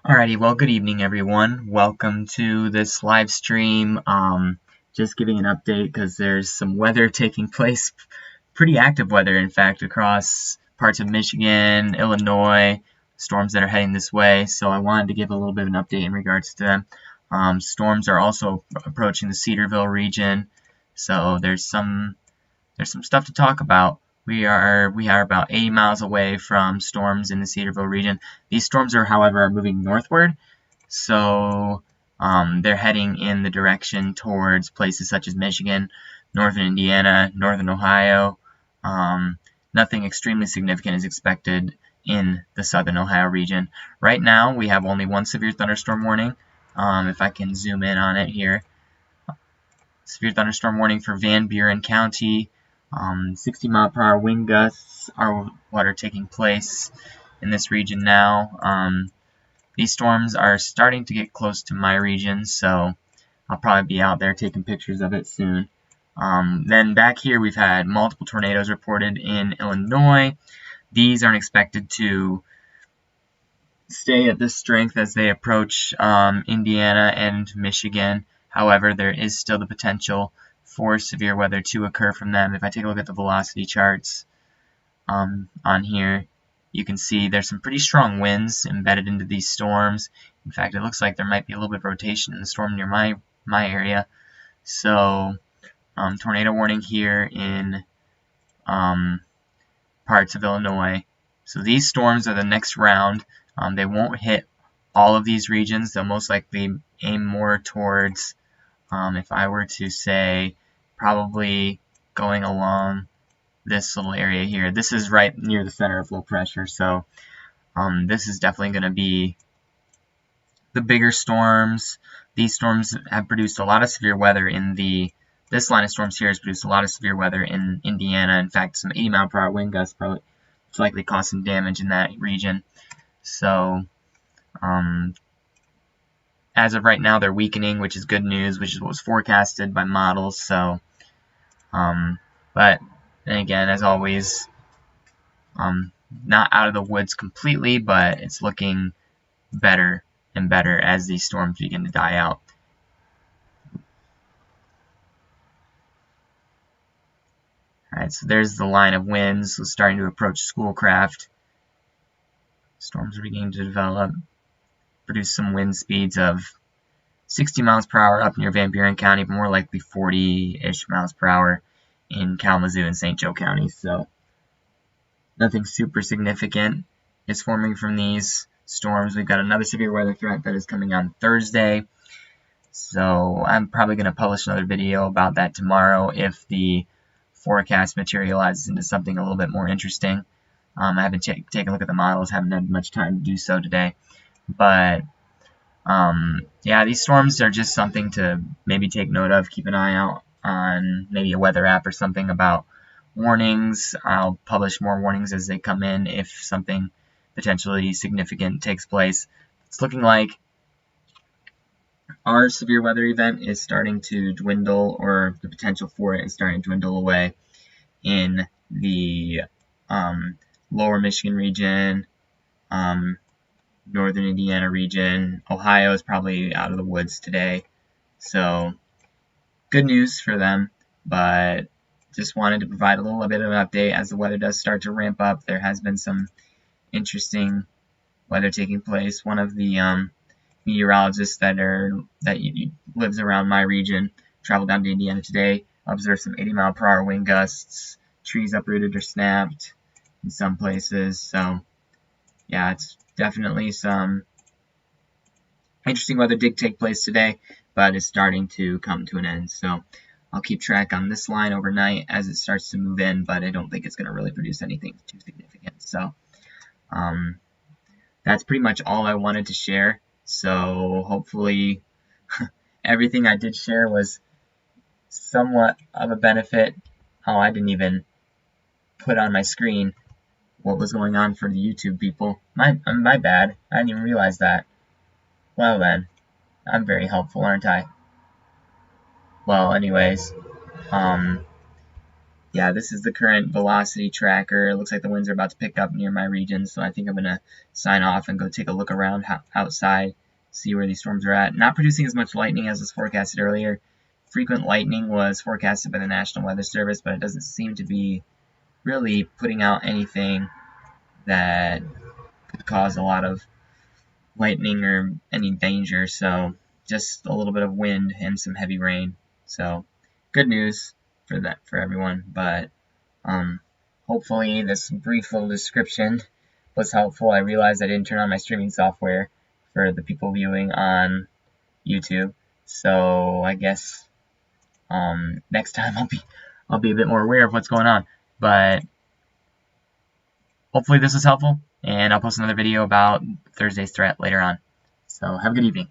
Alrighty, well, good evening, everyone. Welcome to this live stream. Just giving an update because there's some weather taking place, pretty active weather, in fact, across parts of Michigan, Illinois, storms that are heading this way. So I wanted to give a little bit of an update in regards to them. Storms are also approaching the Cedarville region, so there's some stuff to talk about. We are about 80 miles away from storms in the Cedarville region. These storms are, however, moving northward, so they're heading in the direction towards places such as Michigan, northern Indiana, northern Ohio. Nothing extremely significant is expected in the southern Ohio region. Right now, we have only one severe thunderstorm warning. If I can zoom in on it here. Severe thunderstorm warning for Van Buren County. 60-mile-per-hour wind gusts are what are taking place in this region now. These storms are starting to get close to my region, so I'll probably be out there taking pictures of it soon. Then back here we've had multiple tornadoes reported in Illinois. These aren't expected to stay at this strength as they approach Indiana and Michigan. However, there is still the potential for severe weather to occur from them. If I take a look at the velocity charts on here, you can see there's some pretty strong winds embedded into these storms. In fact, it looks like there might be a little bit of rotation in the storm near my area. So, tornado warning here in parts of Illinois. So these storms are the next round. They won't hit all of these regions. They'll most likely aim more towards, if I were to say, probably going along this little area here. This is right near the center of low pressure, so this is definitely going to be the bigger storms. These storms have produced a lot of severe weather in this line of storms here has produced a lot of severe weather in Indiana. In fact, some 80-mile-per-hour wind gusts probably likely caused some damage in that region. So, as of right now, they're weakening, which is good news, which is what was forecasted by models. So, but then again, as always, not out of the woods completely, but it's looking better and better as these storms begin to die out. Alright, so there's the line of winds starting to approach Schoolcraft. Storms are beginning to develop, produce some wind speeds of 60 miles per hour up near Van Buren County, but more likely 40-ish miles per hour in Kalamazoo and St. Joe counties. So nothing super significant is forming from these storms. We've got another severe weather threat that is coming on Thursday. So I'm probably going to publish another video about that tomorrow if the forecast materializes into something a little bit more interesting. I haven't taken a look at the models, haven't had much time to do so today. But yeah, these storms are just something to maybe take note of. Keep an eye out on maybe a weather app or something about warnings. I'll publish more warnings as they come in if something potentially significant takes place. It's looking like our severe weather event is starting to dwindle, or the potential for it is starting to dwindle away in the lower Michigan region, northern Indiana region. Ohio is probably out of the woods today, so good news for them, but just wanted to provide a little bit of an update as the weather does start to ramp up. There has been some interesting weather taking place. One of the meteorologists that lives around my region traveled down to Indiana today, observed some 80-mile-per-hour wind gusts, trees uprooted or snapped in some places. So yeah, it's definitely some interesting weather did take place today, but it's starting to come to an end. So I'll keep track on this line overnight as it starts to move in, but I don't think it's going to really produce anything too significant. So that's pretty much all I wanted to share. So hopefully everything I did share was somewhat of a benefit. Oh, I didn't even put on my screen what was going on for the YouTube people. My bad. I didn't even realize that. Well then, I'm very helpful, aren't I? Well, anyways, yeah, this is the current velocity tracker. It looks like the winds are about to pick up near my region, so I think I'm going to sign off and go take a look around outside, see where these storms are at. Not producing as much lightning as was forecasted earlier. Frequent lightning was forecasted by the National Weather Service, but it doesn't seem to be really putting out anything that could cause a lot of lightning or any danger, so just a little bit of wind and some heavy rain. So good news for everyone, but hopefully this brief little description was helpful. I realized I didn't turn on my streaming software for the people viewing on YouTube, so I guess next time I'll be a bit more aware of what's going on. But hopefully this was helpful, and I'll post another video about Thursday's threat later on. So have a good evening.